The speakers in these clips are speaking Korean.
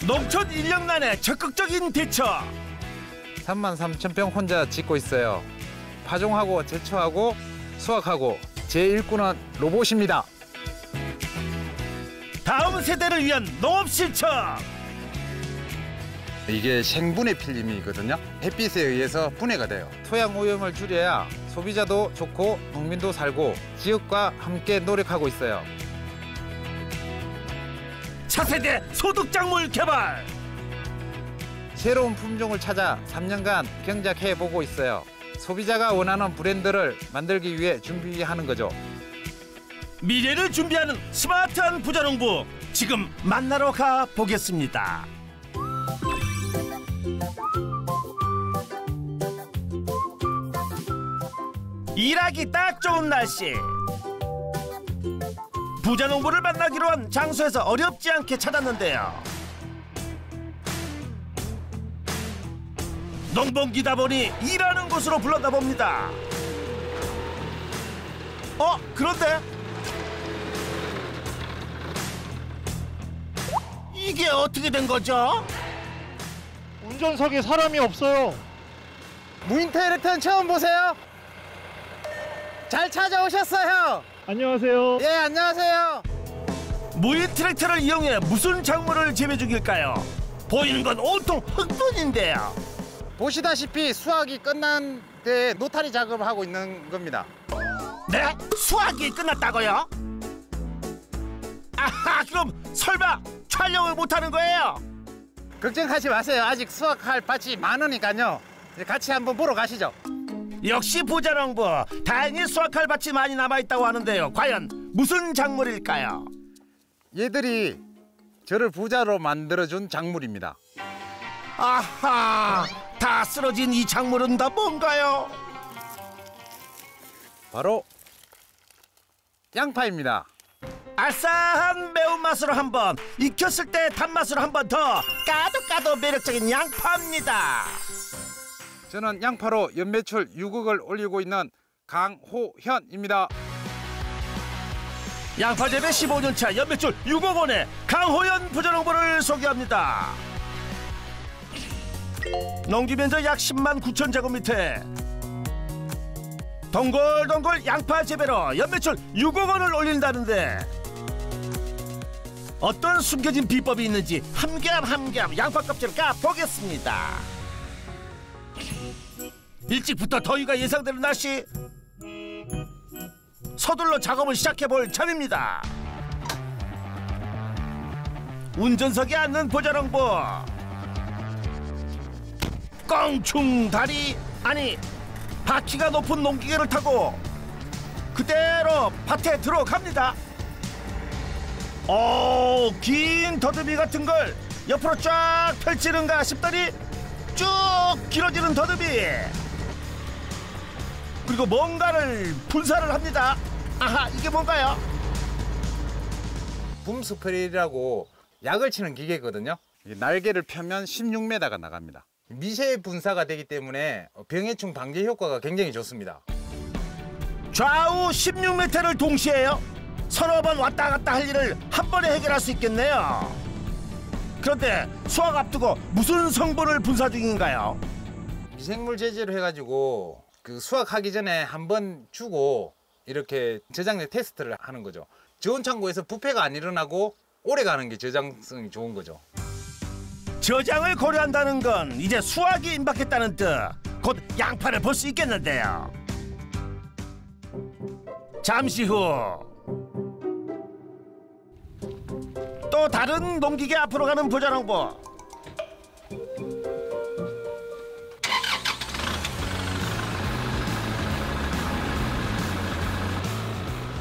농촌 인력난의 적극적인 대처. 33,000평 혼자 짓고 있어요. 파종하고 제초하고 수확하고 제 일꾼은 로봇입니다. 다음 세대를 위한 농업 실천. 이게 생분해 필름이거든요. 햇빛에 의해서 분해가 돼요. 토양 오염을 줄여야 소비자도 좋고 농민도 살고 지역과 함께 노력하고 있어요. 차세대 소득작물 개발. 새로운 품종을 찾아 3년간 경작해보고 있어요. 소비자가 원하는 브랜드를 만들기 위해 준비하는 거죠. 미래를 준비하는 스마트한 부자농부, 지금 만나러 가보겠습니다. 일하기 딱 좋은 날씨. 부자농부를 만나기로 한 장소에서 어렵지 않게 찾았는데요. 농번기다 보니 일하는 곳으로 불렀나 봅니다. 그런데 이게 어떻게 된 거죠? 운전석에 사람이 없어요. 무인 트랙터는 처음 보세요? 잘 찾아오셨어요. 안녕하세요. 예, 안녕하세요. 무인 트랙터를 이용해 무슨 작물을 재배 중일까요? 보이는 건 온통 흙뿐인데요. 보시다시피 수확이 끝난 데 노타리 작업을 하고 있는 겁니다. 네? 수확이 끝났다고요? 아하, 그럼 설마 촬영을 못하는 거예요? 걱정하지 마세요. 아직 수확할 밭이 많으니까요. 이제 같이 한번 보러 가시죠. 역시 부자농부, 다행히 수확할 밭이 많이 남아있다고 하는데요. 과연 무슨 작물일까요? 얘들이 저를 부자로 만들어준 작물입니다. 아하, 다 쓰러진 이 작물은 다 뭔가요? 바로 양파입니다. 알싸한 매운맛으로 한 번, 익혔을 때 단맛으로 한 번 더, 까도 매력적인 양파입니다. 저는 양파로 연매출 6억을 올리고 있는 강호현입니다. 양파 재배 15년차 연매출 6억 원의 강호현 부자농부를 소개합니다. 농지 면적 약 10만 9천 제곱미터. 동글동글 양파 재배로 연매출 6억 원을 올린다는데 어떤 숨겨진 비법이 있는지 한 겹 양파 껍질을 까보겠습니다. 일찍부터 더위가 예상되는 날씨, 서둘러 작업을 시작해볼 참입니다. 운전석에 앉는 부자농부, 껑충 다리, 아니 바퀴가 높은 농기계를 타고 그대로 밭에 들어갑니다. 긴 더듬이 같은 걸 옆으로 쫙 펼치는가 싶더니 쭉 길어지는 더듬이, 그리고 뭔가를 분사를 합니다. 아하, 이게 뭔가요? 붐스프레이라고 약을 치는 기계거든요. 날개를 펴면 16m가 나갑니다. 미세 분사가 되기 때문에 병해충 방제 효과가 굉장히 좋습니다. 좌우 16m를 동시에요? 서너 번 왔다 갔다 할 일을 한 번에 해결할 수 있겠네요. 그런데 수확 앞두고 무슨 성분을 분사 중인가요? 미생물 제제로 해가지고 그 수확하기 전에 한번 주고 이렇게 저장력 테스트를 하는 거죠. 저온 창고에서 부패가 안 일어나고 오래 가는 게 저장성이 좋은 거죠. 저장을 고려한다는 건 이제 수확이 임박했다는 뜻. 곧 양파를 볼 수 있겠는데요. 잠시 후 또 다른 농기계 앞으로 가는 부자농부.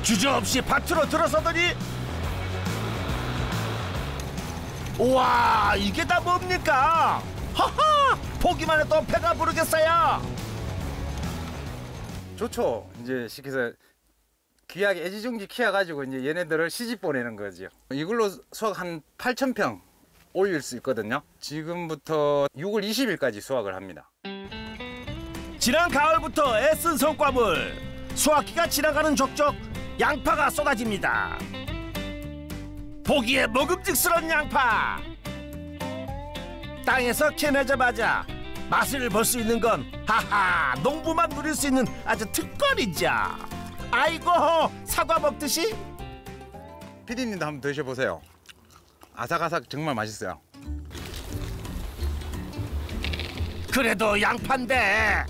주저없이 밭으로 들어서더니, 우와, 이게 다 뭡니까? 하하, 보기만 해도 배가 부르겠어요. 좋죠. 이제 시켜서 귀하게 애지중지 키워가지고 이제 얘네들을 시집 보내는 거죠. 이걸로 수확 한 8,000평 올릴 수 있거든요. 지금부터 6월 20일까지 수확을 합니다. 지난 가을부터 애쓴 성과물, 수확기가 지나가는 족족 양파가 쏟아집니다. 보기에 먹음직스러운 양파. 땅에서 캐내자마자 맛을 볼 수 있는 건 하하 농부만 누릴 수 있는 아주 특권이죠. 아이고 사과 먹듯이. 피디님도 한번 드셔보세요. 아삭아삭 정말 맛있어요. 그래도 양파인데.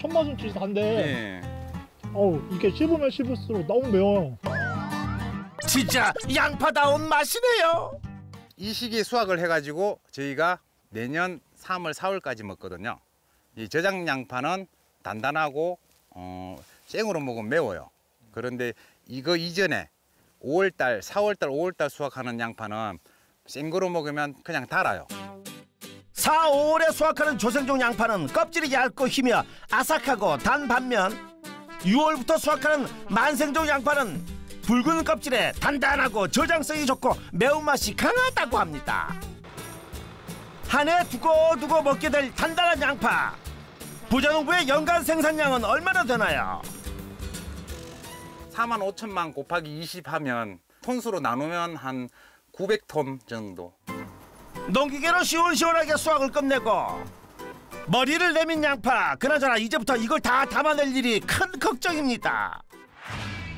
첫 맛은 진짜 단데 네. 이게 씹으면 씹을수록 너무 매워요. 진짜 양파다운 맛이네요. 이 시기에 수확을 해가지고 저희가 내년 3월, 4월까지 먹거든요. 이 저장 양파는 단단하고 생으로 먹으면 매워요. 그런데 이거 이전에 5월달, 4월달, 5월달 수확하는 양파는 생거로 먹으면 그냥 달아요. 4, 5월에 수확하는 조생종 양파는 껍질이 얇고 희며 아삭하고 단 반면 6월부터 수확하는 만생종 양파는 붉은 껍질에 단단하고 저장성이 좋고 매운맛이 강하다고 합니다. 한 해 두고두고 먹게 될 단단한 양파. 부자농부의 연간 생산량은 얼마나 되나요? 4만 5천만 곱하기 20 하면 톤수로 나누면 한 900톤 정도. 농기계로 시원시원하게 수확을 끝내고 머리를 내민 양파. 그나저나 이제부터 이걸 다 담아낼 일이 큰 걱정입니다.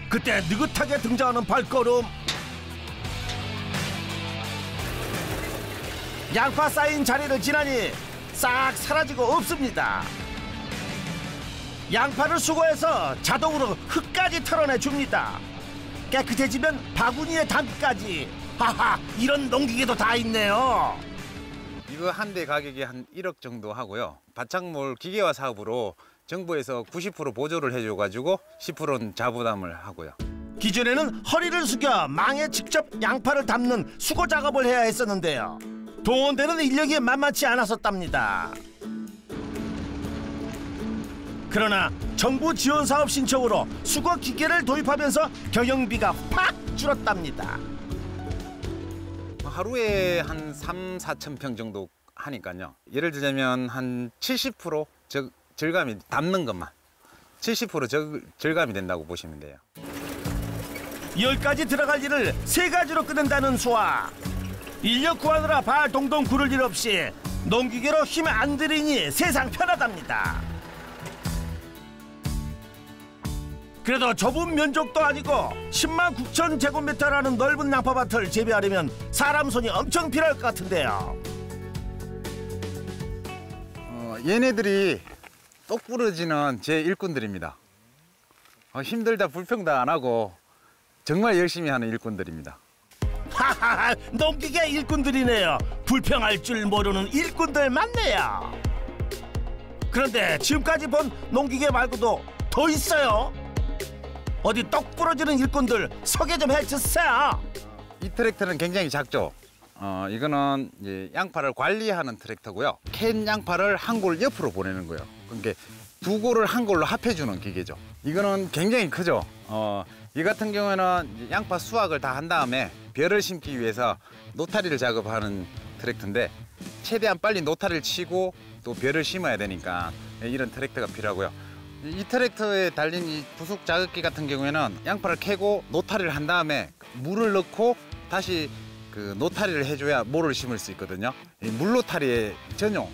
그때 느긋하게 등장하는 발걸음. 양파 쌓인 자리를 지나니 싹 사라지고 없습니다. 양파를 수거해서 자동으로 흙까지 털어내줍니다. 깨끗해지면 바구니에 담기까지. 하하, 이런 농기계도 다 있네요. 이거 한 대 가격이 한 1억 정도 하고요. 바창몰 기계화 사업으로 정부에서 90% 보조를 해줘가지고 10%는 자부담을 하고요. 기존에는 허리를 숙여 망에 직접 양파를 담는 수거 작업을 해야 했었는데요. 동원되는 인력이 만만치 않았었답니다. 그러나 정부 지원 사업 신청으로 수거 기계를 도입하면서 경영비가 확 줄었답니다. 하루에 한 3, 4천 평 정도 하니까요. 예를 들자면 한 70% 절감이 담는 것만 70% 절감이 된다고 보시면 돼요. 10가지 들어갈 일을 3가지로 끝낸다는 수학. 인력 구하느라 발 동동 구를 일 없이 농기계로 힘 안 들이니 세상 편하답니다. 그래도 좁은 면적도 아니고 10만 9천 제곱미터라는 넓은 양파밭을 재배하려면 사람 손이 엄청 필요할 것 같은데요. 얘네들이 똑 부러지는 제 일꾼들입니다. 힘들다 불평도 안 하고 정말 열심히 하는 일꾼들입니다. 하하하, 농기계 일꾼들이네요. 불평할 줄 모르는 일꾼들 맞네요. 그런데 지금까지 본 농기계 말고도 더 있어요. 어디 똑 부러지는 일꾼들 소개 좀 해주세요. 이 트랙터는 굉장히 작죠. 이거는 이제 양파를 관리하는 트랙터고요. 캔 양파를 한 골 옆으로 보내는 거예요. 그러니까 두 골을 한 골로 합해주는 기계죠. 이거는 굉장히 크죠. 이 같은 경우에는 양파 수확을 다 한 다음에 벼를 심기 위해서 노타리를 작업하는 트랙터인데 최대한 빨리 노타리를 치고 또 벼를 심어야 되니까 이런 트랙터가 필요하고요. 이 트랙터에 달린 이 부속 자극기 같은 경우에는 양파를 캐고 노타리를 한 다음에 물을 넣고 다시 그 노타리를 해줘야 모를 심을 수 있거든요. 이 물노타리의 전용.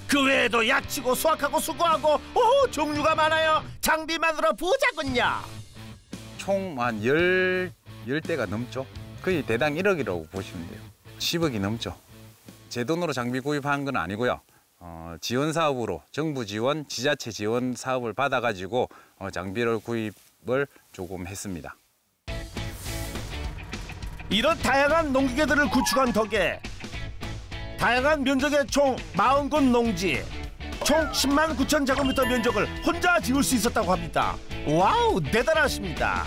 그 외에도 야치고 수확하고 수거하고 오 종류가 많아요. 장비만으로 부자군요. 총 한 10대가 넘죠. 거의 대당 1억이라고 보시면 돼요. 10억이 넘죠. 제 돈으로 장비 구입한 건 아니고요. 지원 사업으로 정부 지원, 지자체 지원 사업을 받아가지고 장비를 구입을 조금 했습니다. 이런 다양한 농기계들을 구축한 덕에 다양한 면적의 총 40곳 농지, 총 10만 9천 제곱미터 면적을 혼자 지을 수 있었다고 합니다. 와우, 대단하십니다.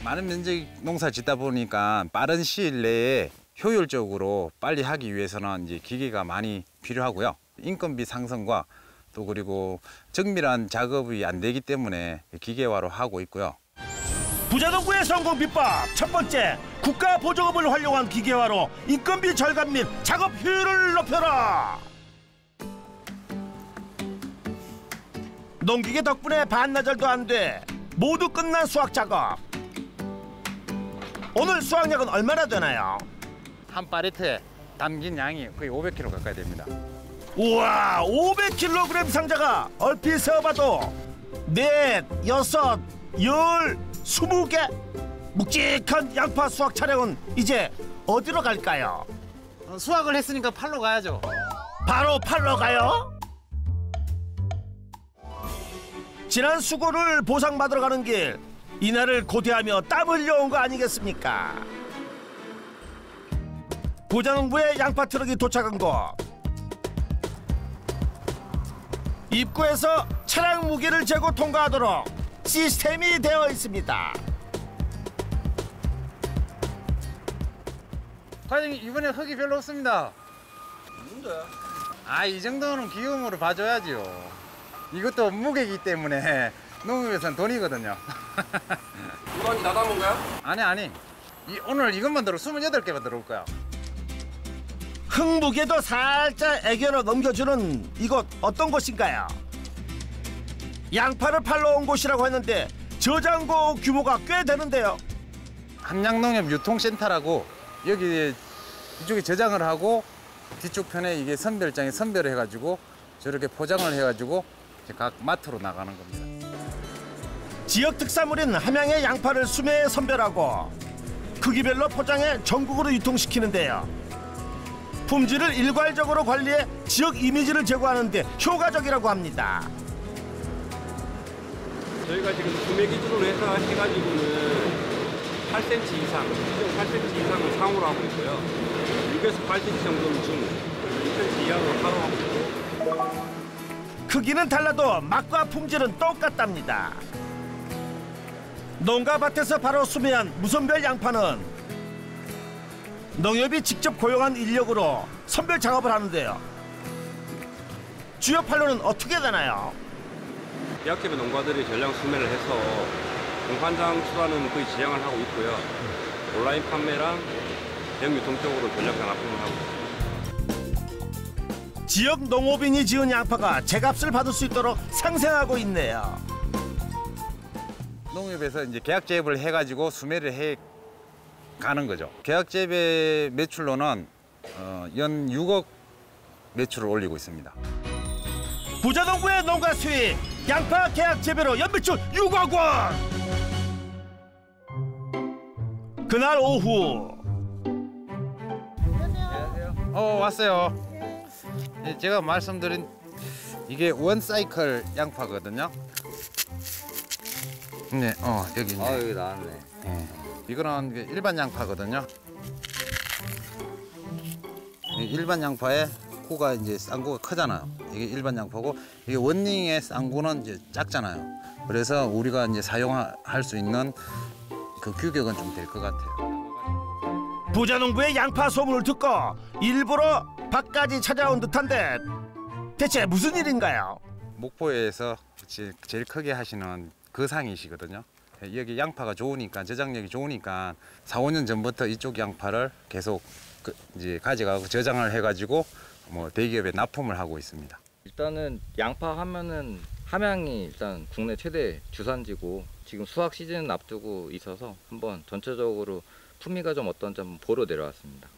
많은 면적 농사 짓다 보니까 빠른 시일 내에 효율적으로 빨리 하기 위해서는 이제 기계가 많이 필요하고요. 인건비 상승과 또 그리고 정밀한 작업이 안 되기 때문에 기계화로 하고 있고요. 부자농부의 성공 비법 첫 번째, 국가 보조금을 활용한 기계화로 인건비 절감 및 작업 효율을 높여라. 농기계 덕분에 반나절도 안 돼 모두 끝난 수확 작업. 오늘 수확량은 얼마나 되나요? 한 팔레트에 담긴 양이 거의 500kg 가까이 됩니다. 우와, 500kg 상자가 얼핏 세어봐도 넷, 여섯, 열, 20개. 묵직한 양파 수확 차량은 이제 어디로 갈까요? 수확을 했으니까 팔러 가야죠. 바로 팔러 가요? 지난 수고를 보상받으러 가는 길, 이날을 고대하며 땀 흘려온 거 아니겠습니까? 부자농부의 양파 트럭이 도착한 곳. 입구에서 차량 무게를 재고 통과하도록 시스템이 되어 있습니다. 과장님, 이번에 흙이 별로 없습니다. 뭔데? 이 정도는 기금으로 봐줘야죠. 이것도 무게이기 때문에 농협에서는 돈이거든요. 우란이 다 담은 거야? 아니. 오늘 이것만 들어 28개만 들어올 거야. 흙무게도 살짝 애견으로 넘겨주는 이곳 어떤 곳인가요? 양파를 팔러 온 곳이라고 했는데 저장고 규모가 꽤 되는데요. 함양농협 유통센터라고 여기 이쪽에 저장을 하고 뒤쪽 편에 이게 선별장에 선별을 해가지고 저렇게 포장을 해가지고 이제 각 마트로 나가는 겁니다. 지역 특산물인 함양의 양파를 수매에 선별하고 크기별로 포장해 전국으로 유통시키는데요. 품질을 일괄적으로 관리해 지역 이미지를 제고하는 데 효과적이라고 합니다. 저희가 지금 구매 기준으로 해가지고는 8cm 이상, 기존 8cm 이상을 상으로 하고 있고요. 6에서 8cm 정도는 중, 2cm 이하로 하로 하고 있고. 크기는 달라도 맛과 품질은 똑같답니다. 농가밭에서 바로 수매한 무선별 양파는 농협이 직접 고용한 인력으로 선별 작업을 하는데요. 주요 판로는 어떻게 되나요? 대학교의 농가들이 전량 수매를 해서 공판장 출하는 거의 지향을 하고 있고요. 온라인 판매랑 대형 유통 쪽으로 전략 납품을 하고 있습니다. 지역 농업인이 지은 양파가 제값을 받을 수 있도록 상생하고 있네요. 농협에서 이제 계약 재배를 해가지고 수매를 해 가는 거죠. 계약 재배 매출로는 연 6억 매출을 올리고 있습니다. 부자농부의 농가 수익, 양파 계약 재배로 연매출 6억 원. 그날 오후 왔어요. 예, 제가 말씀드린 이게 원 사이클 양파거든요. 네, 여기 있네. 여기 나왔네. 이거는 일반 양파거든요. 일반 양파에 코가 이제 쌍구가 크잖아요. 이게 일반 양파고 이게 원링의 쌍구는 이제 작잖아요. 그래서 우리가 이제 사용할 수 있는 그 규격은 좀 될 것 같아요. 부자농부의 양파 소문을 듣고 일부러 밭까지 찾아온 듯한데 대체 무슨 일인가요? 목포에서 제일 크게 하시는 거상이시거든요. 여기 양파가 좋으니까 저장력이 좋으니까 4, 5년 전부터 이쪽 양파를 계속 이제 가져가고 저장을 해가지고 뭐 대기업에 납품을 하고 있습니다. 일단은 양파 하면은 함양이 일단 국내 최대 주산지고 지금 수확 시즌 앞두고 있어서 한번 전체적으로 품위가 좀 어떤지 한번 보러 내려왔습니다.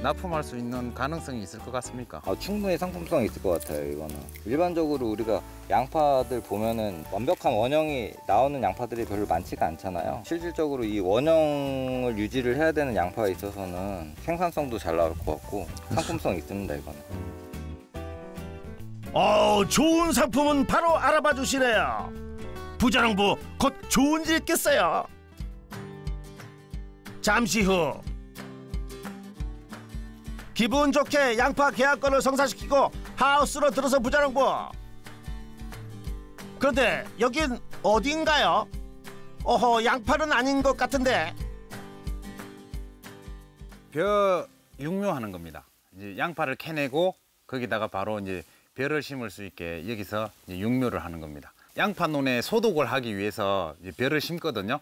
납품할 수 있는 가능성이 있을 것 같습니까? 충분히 상품성이 있을 것 같아요. 이거는 일반적으로 우리가 양파들 보면은 완벽한 원형이 나오는 양파들이 별로 많지가 않잖아요. 실질적으로 이 원형을 유지를 해야 되는 양파에 있어서는 생산성도 잘 나올 것 같고 상품성이 있습니다. 이거는. 좋은 상품은 바로 알아봐 주시네요. 부자농부 곧 좋은 일 있겠어요. 잠시 후 기분 좋게 양파 계약건을 성사시키고 하우스로 들어서 부자농부. 그런데 여긴 어딘가요? 양파는 아닌 것 같은데. 벼 육묘하는 겁니다. 이제 양파를 캐내고 거기다가 바로 이제 벼를 심을 수 있게 여기서 이제 육묘를 하는 겁니다. 양파 논에 소독을 하기 위해서 이제 벼를 심거든요.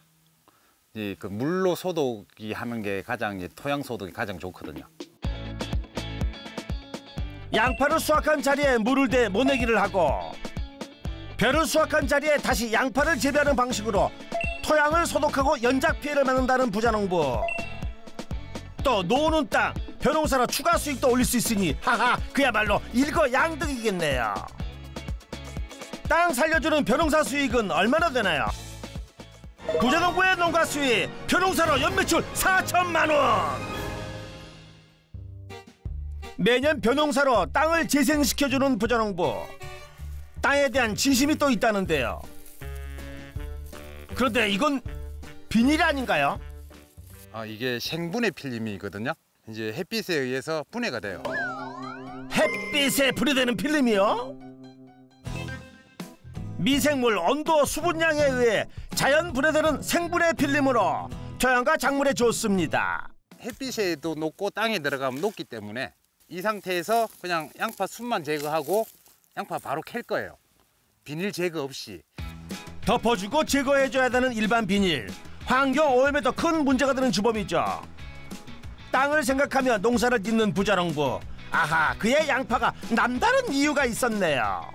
이제 그 물로 소독이 하는 게 가장 이제 토양 소독이 가장 좋거든요. 양파를 수확한 자리에 물을 대 모내기를 하고 벼를 수확한 자리에 다시 양파를 재배하는 방식으로 토양을 소독하고 연작 피해를 막는다는 부자농부. 또 노는 땅, 벼농사로 추가 수익도 올릴 수 있으니 하하 그야말로 일거양득이겠네요. 땅 살려주는 벼농사 수익은 얼마나 되나요? 부자농부의 농가 수익, 벼농사로 연매출 4천만 원. 매년 벼농사로 땅을 재생시켜주는 부자농부. 땅에 대한 진심이 또 있다는데요. 그런데 이건 비닐 아닌가요? 이게 생분해 필름이거든요. 이제 햇빛에 의해서 분해가 돼요. 햇빛에 분해되는 필름이요? 미생물, 온도, 수분량에 의해 자연 분해되는 생분해 필름으로 토양과 작물에 좋습니다. 햇빛에도 녹고 땅에 들어가면 녹기 때문에 이 상태에서 그냥 양파 순만 제거하고 양파 바로 캘 거예요. 비닐 제거 없이. 덮어주고 제거해줘야 되는 일반 비닐. 환경 오염에도 큰 문제가 되는 주범이죠. 땅을 생각하며 농사를 짓는 부자농부. 아하, 그의 양파가 남다른 이유가 있었네요.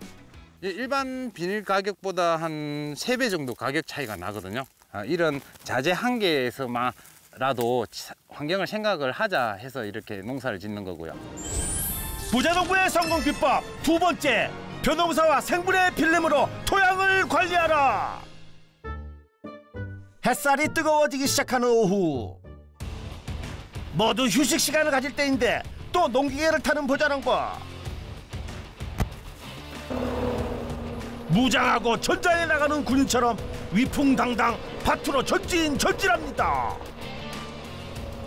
일반 비닐 가격보다 한 3배 정도 가격 차이가 나거든요. 이런 자재 한 개에서만라도 환경을 생각을 하자 해서 이렇게 농사를 짓는 거고요. 부자농부의 성공 비법 두 번째, 벼농사와 생분해 필름으로 토양을 관리하라. 햇살이 뜨거워지기 시작하는 오후, 모두 휴식 시간을 가질 때인데 또 농기계를 타는 부자농부. 무장하고 전장에 나가는 군인처럼 위풍당당 밭으로 전진합니다.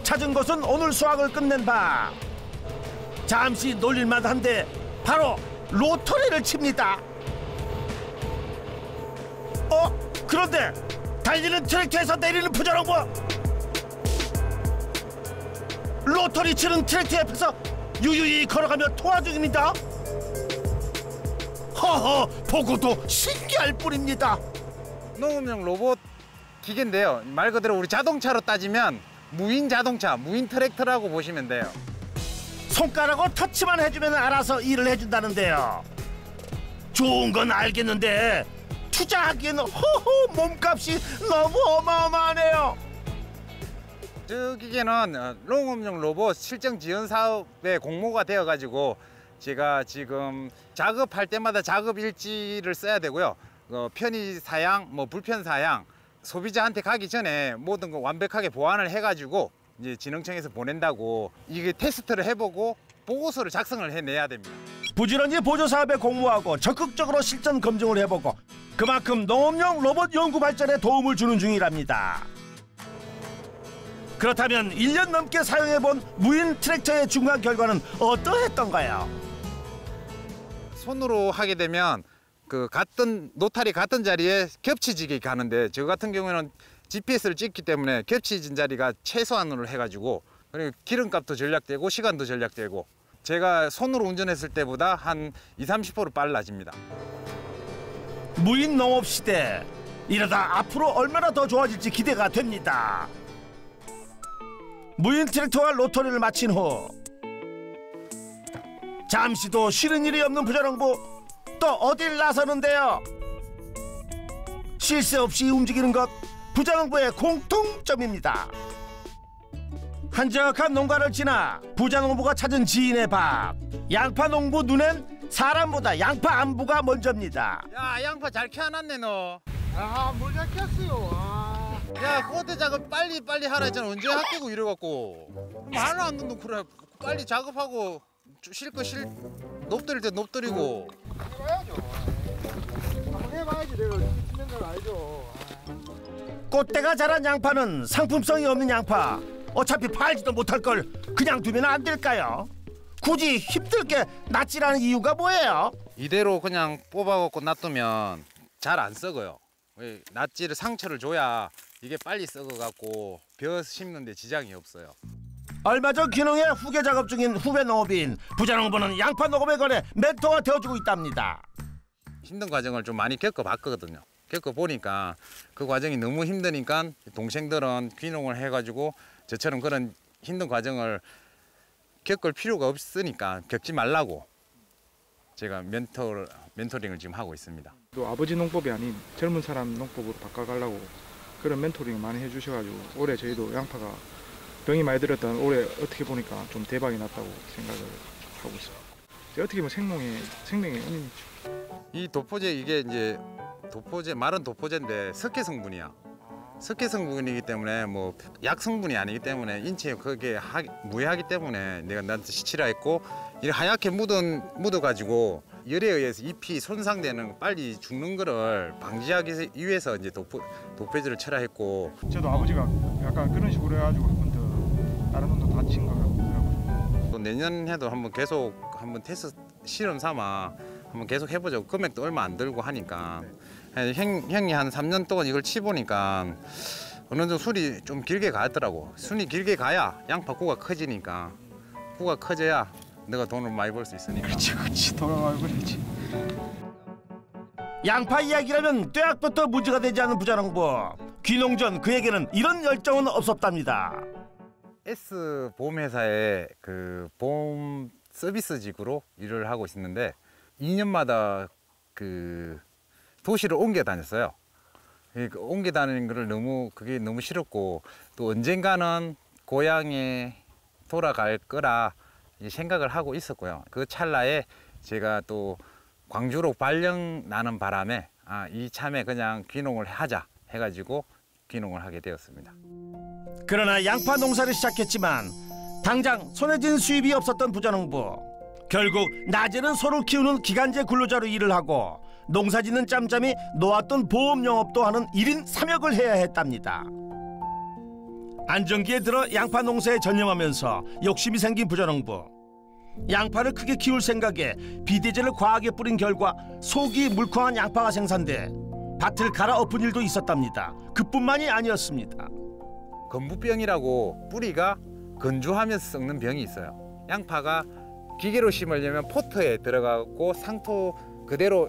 찾은 곳은 오늘 수확을 끝낸 밭. 잠시 놀릴만 한데 바로 로터리를 칩니다. 그런데 달리는 트랙터에서 내리는 부자농부. 로터리 치는 트랙터 옆에서 유유히 걸어가며 통화 중입니다. 허허, 보고도 신기할 뿐입니다. 농업용 로봇 기계인데요. 말 그대로 우리 자동차로 따지면 무인 자동차, 무인 트랙터라고 보시면 돼요. 손가락으로 터치만 해주면 알아서 일을 해준다는데요. 좋은 건 알겠는데 투자하기에는 허허 몸값이 너무 어마어마하네요. 저 기계는 농업용 로봇 실정 지원 사업의 공모가 되어가지고 제가 지금 작업할 때마다 작업 일지를 써야 되고요. 편의 사양, 불편 사양, 소비자한테 가기 전에 모든 거 완벽하게 보완을 해가지고 이제 진흥청에서 보낸다고 이게 테스트를 해보고 보고서를 작성을 해내야 됩니다. 부지런히 보조 사업에 공모하고 적극적으로 실전 검증을 해보고 그만큼 농업용 로봇 연구 발전에 도움을 주는 중이랍니다. 그렇다면 1년 넘게 사용해본 무인 트랙터의 중간 결과는 어떠했던가요? 손으로 하게 되면 같은 노탈이 같은 자리에 겹치지게 가는데 저 같은 경우에는 GPS를 찍기 때문에 겹치진 자리가 최소한으로 해가지고 그리고 기름값도 절약되고 시간도 절약되고 제가 손으로 운전했을 때보다 한 20~30% 빨라집니다. 무인 농업 시대, 이러다 앞으로 얼마나 더 좋아질지 기대가 됩니다. 무인 트랙터와 로터리를 마친 후 잠시도 쉬는 일이 없는 부자농부. 또 어딜 나서는데요? 쉴 새 없이 움직이는 것, 부자농부의 공통점입니다. 한적한 농가를 지나 부자농부가 찾은 지인의 밥. 양파 농부 눈엔 사람보다 양파 안부가 먼저입니다. 야, 양파 잘 캐놨네 너. 뭘 잘 켰어요. 야, 코드 작업 빨리 하라 했잖아. 언제 학교고 이래갖고 말을 안 듣는 그래. 빨리 작업하고 쉴 거 높들일 때 높들이고. 해봐야죠. 한번 해봐야지 내가 있는 걸 알죠. 꽃대가 자란 양파는 상품성이 없는 양파. 어차피 팔지도 못할 걸 그냥 두면 안 될까요? 굳이 힘들게 낫지라는 이유가 뭐예요? 이대로 그냥 뽑아갖고 놔두면 잘 안 썩어요. 낫지를 상처를 줘야 이게 빨리 썩어갖고 벼 심는데 지장이 없어요. 얼마 전 귀농에 후계 작업 중인 후배 농업인 부자농부는 양파 농업에 관해 멘토가 되어주고 있답니다. 힘든 과정을 좀 많이 겪어봤거든요. 겪어보니까 그 과정이 너무 힘드니까 동생들은 귀농을 해가지고 저처럼 그런 힘든 과정을 겪을 필요가 없으니까 겪지 말라고 제가 멘토링을 지금 하고 있습니다. 또 아버지 농법이 아닌 젊은 사람 농법으로 바꿔가려고 그런 멘토링 많이 해주셔가지고 올해 저희도 양파가 병이 많이 들었던 올해 어떻게 보니까 좀 대박이 났다고 생각을 하고 있습니다. 어떻게 보면 생명의 은인이죠. 이 도포제 이게 이제 마른 도포제인데 석회 성분이야. 석회 성분이기 때문에 뭐 약 성분이 아니기 때문에 인체에 그게 무해하기 때문에 내가 나한테 시치라 했고 이 하얗게 묻어가지고 열에 의해서 잎이 손상되는 빨리 죽는 거를 방지하기 위해서 이제 도포제를 쳐라 했고 저도 아버지가 약간 그런 식으로 해가지고 한 번 더 다른 분도 다친 것 같고요. 또 내년에도 한번 계속 테스트 실험 삼아 한번 계속 해보자고. 금액도 얼마 안 들고 하니까 형이 한 3년 동안 이걸 치보니까 어느 정도 술이 좀 길게 가더라고. 순이 길게 가야 양파 구가 커지니까 구가 커져야 내가 돈을 많이 벌 수 있으니까. 그렇지 돌아가고 그러지. 양파 이야기라면 떼약부터 문제가 되지 않는 부자농부. 귀농전 그에게는 이런 열정은 없었답니다. S 보험회사의 그 보험 서비스직으로 일을 하고 있는데 2년마다 그 도시를 옮겨 다녔어요. 그러니까 옮겨 다니는 거를 그게 너무 싫었고 또 언젠가는 고향에 돌아갈 거라 생각을 하고 있었고요. 그 찰나에 제가 또 광주로 발령 나는 바람에 이참에 그냥 귀농을 하자 해가지고 귀농을 하게 되었습니다. 그러나 양파 농사를 시작했지만 당장 손에 쥔 수입이 없었던 부자농부. 결국 낮에는 소를 키우는 기간제 근로자로 일을 하고 농사짓는 짬짬이 놓았던 보험 영업도 하는 1인 3역을 해야 했답니다. 안정기에 들어 양파 농사에 전념하면서 욕심이 생긴 부자농부. 양파를 크게 키울 생각에 비대제를 과하게 뿌린 결과 속이 물컹한 양파가 생산돼 밭을 갈아엎은 일도 있었답니다. 그뿐만이 아니었습니다. 건부병이라고 뿌리가 건조하면서 썩는 병이 있어요. 양파가 기계로 심으려면 포트에 들어가고 상토 그대로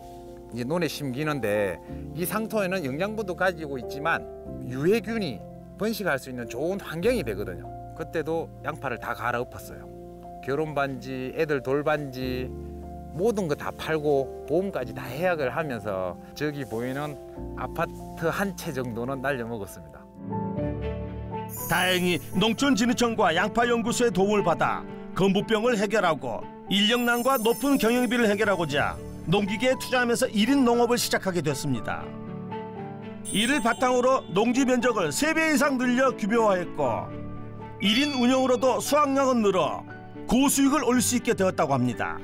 이제 논에 심기는데 이 상토에는 영양분도 가지고 있지만 유해균이 번식할 수 있는 좋은 환경이 되거든요. 그때도 양파를 다 갈아엎었어요. 결혼 반지, 애들 돌반지 모든 거 다 팔고 보험까지 다 해약을 하면서 저기 보이는 아파트 한 채 정도는 날려먹었습니다. 다행히 농촌진흥청과 양파연구소의 도움을 받아 건부병을 해결하고 인력난과 높은 경영비를 해결하고자 농기계에 투자하면서 1인 농업을 시작하게 됐습니다. 이를 바탕으로 농지 면적을 3배 이상 늘려 규모화했고 1인 운영으로도 수확량은 늘어 고수익을 올릴 수 있게 되었다고 합니다.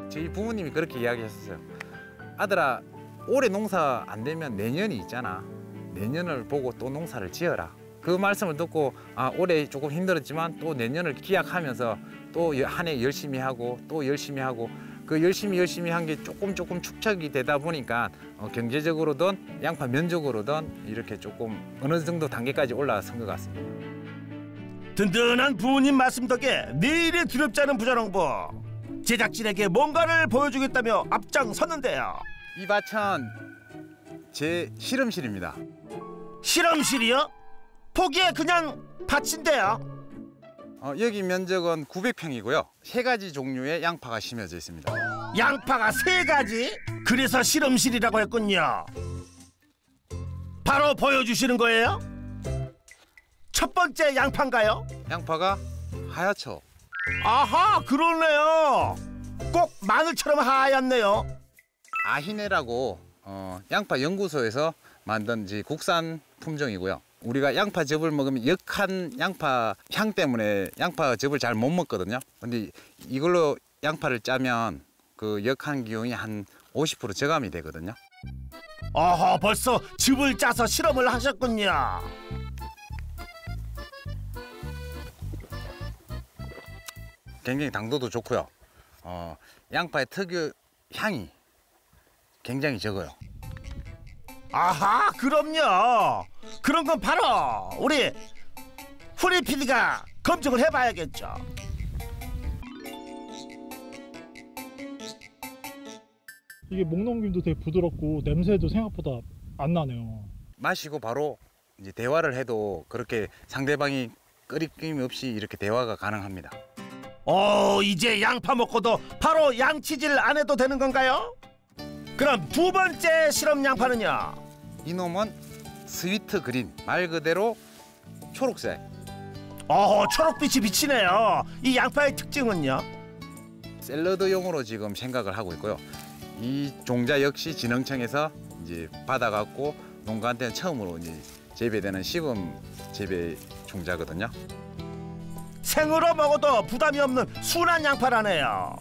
저희 부모님이 그렇게 이야기했어요. 아들아, 올해 농사 안 되면 내년이 있잖아. 내년을 보고 또 농사를 지어라. 그 말씀을 듣고 올해 조금 힘들었지만 또 내년을 기약하면서 또 한 해 열심히 하고 또 열심히 하고 그 열심히 한 게 조금 축적이 되다 보니까 경제적으로든 양파 면적으로든 이렇게 조금 어느 정도 단계까지 올라선 것 같습니다. 든든한 부모님 말씀 덕에 내일이 두렵지 않은 부자농부. 제작진에게 뭔가를 보여주겠다며 앞장섰는데요. 이 밭은 제 실험실입니다. 실험실이요? 보기에 그냥 밭인데요. 여기 면적은 900평이고요. 3가지 종류의 양파가 심어져 있습니다. 양파가 3가지? 그래서 실험실이라고 했군요. 바로 보여주시는 거예요? 첫 번째 양파인가요? 양파가 하얗죠. 아하, 그러네요. 꼭 마늘처럼 하얗네요. 아히네라고 양파 연구소에서 만든 국산 품종이고요. 우리가 양파즙을 먹으면 역한 양파 향 때문에 양파즙을 잘 못 먹거든요. 근데 이걸로 양파를 짜면 그 역한 기운이 한 50% 저감이 되거든요. 어허, 벌써 즙을 짜서 실험을 하셨군요. 굉장히 당도도 좋고요. 양파의 특유 향이 굉장히 적어요. 아하, 그럼요. 그런 건 바로 우리 후리 PD가 검증을 해봐야겠죠. 이게 목 넘김도 되게 부드럽고 냄새도 생각보다 안 나네요. 마시고 바로 이제 대화를 해도 그렇게 상대방이 끄리낌 없이 이렇게 대화가 가능합니다. 이제 양파 먹고도 바로 양치질 안 해도 되는 건가요? 그럼 두 번째 실험 양파는요? 이놈은 스위트 그린, 말 그대로 초록색. 초록빛이 비치네요. 이 양파의 특징은요? 샐러드용으로 지금 생각을 하고 있고요. 이 종자 역시 진흥청에서 이제 받아갖고 농가한테는 처음으로 이제 재배되는 시범 재배 종자거든요. 생으로 먹어도 부담이 없는 순한 양파라네요.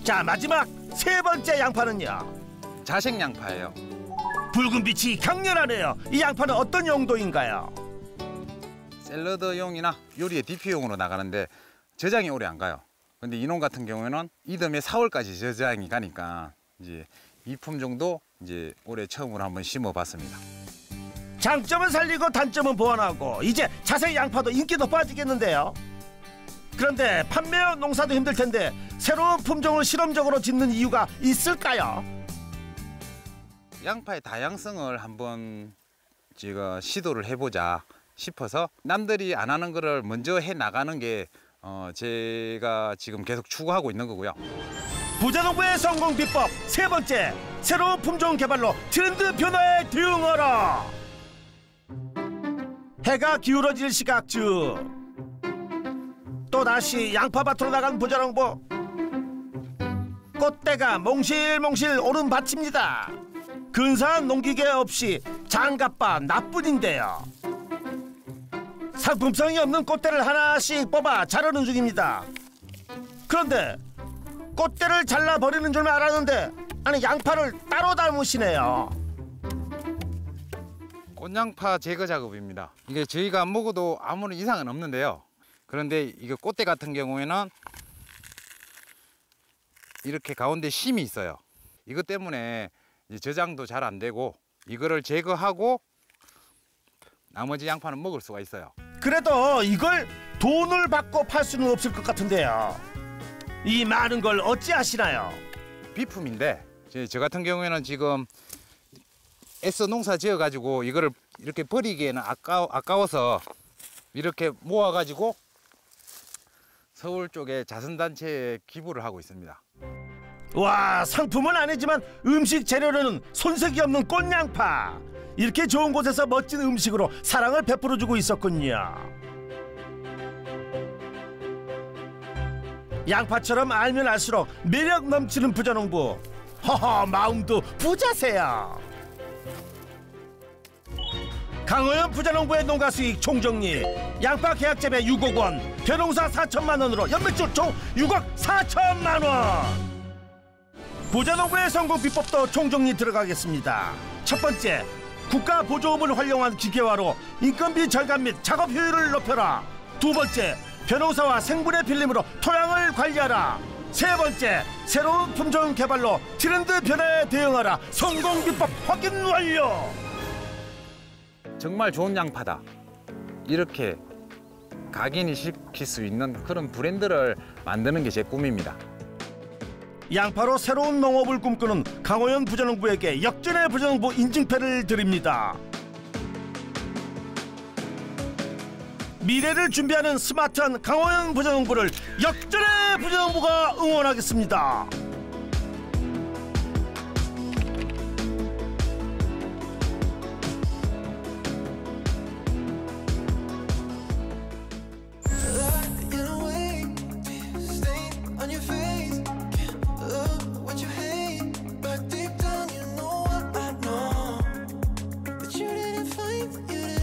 자, 마지막 세 번째 양파는요? 자색 양파예요. 붉은 빛이 강렬하네요. 이 양파는 어떤 용도인가요? 샐러드용이나 요리의 DP용으로 나가는데 저장이 오래 안 가요. 근데 이놈 같은 경우에는 이듬해 4월까지 저장이 가니까 이제 이 품종도 이제 올해 처음으로 한번 심어봤습니다. 장점은 살리고 단점은 보완하고 이제 자색 양파도 인기도 빠지겠는데요. 그런데 판매 농사도 힘들 텐데 새로운 품종을 실험적으로 짓는 이유가 있을까요? 양파의 다양성을 한번 제가 시도를 해보자 싶어서 남들이 안 하는 거를 먼저 해 나가는 게 제가 지금 계속 추구하고 있는 거고요. 부자농부의 성공 비법 세 번째, 새로운 품종 개발로 트렌드 변화에 대응하라. 해가 기울어질 시각쯤 또다시 양파밭으로 나간 부자농부. 꽃대가 몽실몽실 오른 밭입니다. 근사한 농기계 없이 장갑밭 나뿐인데요. 상품성이 없는 꽃대를 하나씩 뽑아 자르는 중입니다. 그런데 꽃대를 잘라버리는 줄만 알았는데 아니 양파를 따로 담으시네요. 꽃양파 제거 작업입니다. 이게 저희가 안 먹어도 아무런 이상은 없는데요. 그런데 이게 꽃대 같은 경우에는 이렇게 가운데 심이 있어요. 이것 때문에 이제 저장도 잘 안 되고 이거를 제거하고 나머지 양파는 먹을 수가 있어요. 그래도 이걸 돈을 받고 팔 수는 없을 것 같은데요. 이 많은 걸 어찌하시나요? 비품인데 저 같은 경우에는 지금 애써 농사 지어가지고 이거를 이렇게 버리기에는 아까워서 이렇게 모아가지고 서울 쪽에 자선단체에 기부를 하고 있습니다. 와, 상품은 아니지만 음식 재료로는 손색이 없는 꽃양파. 이렇게 좋은 곳에서 멋진 음식으로 사랑을 베풀어주고 있었군요. 양파처럼 알면 알수록 매력 넘치는 부자농부. 허허, 마음도 부자세요. 강호연 부자농부의 농가 수익 총정리. 양파 계약 재배 6억 원, 벼농사 4천만 원으로 연매출 총 6억 4천만 원. 부자농부의 성공 비법도 총정리 들어가겠습니다. 첫 번째, 국가 보조금을 활용한 기계화로 인건비 절감 및 작업 효율을 높여라. 두 번째, 벼농사와 생분해 필름으로 토양을 관리하라. 세 번째, 새로운 품종 개발로 트렌드 변화에 대응하라. 성공 비법 확인 완료. 정말 좋은 양파다. 이렇게 각인이 시킬 수 있는 그런 브랜드를 만드는 게 제 꿈입니다. 양파로 새로운 농업을 꿈꾸는 강호연 부자농부에게 역전의 부자농부 인증패를 드립니다. 미래를 준비하는 스마트한 강호연 부자농부를 역전의 부자농부가 응원하겠습니다. You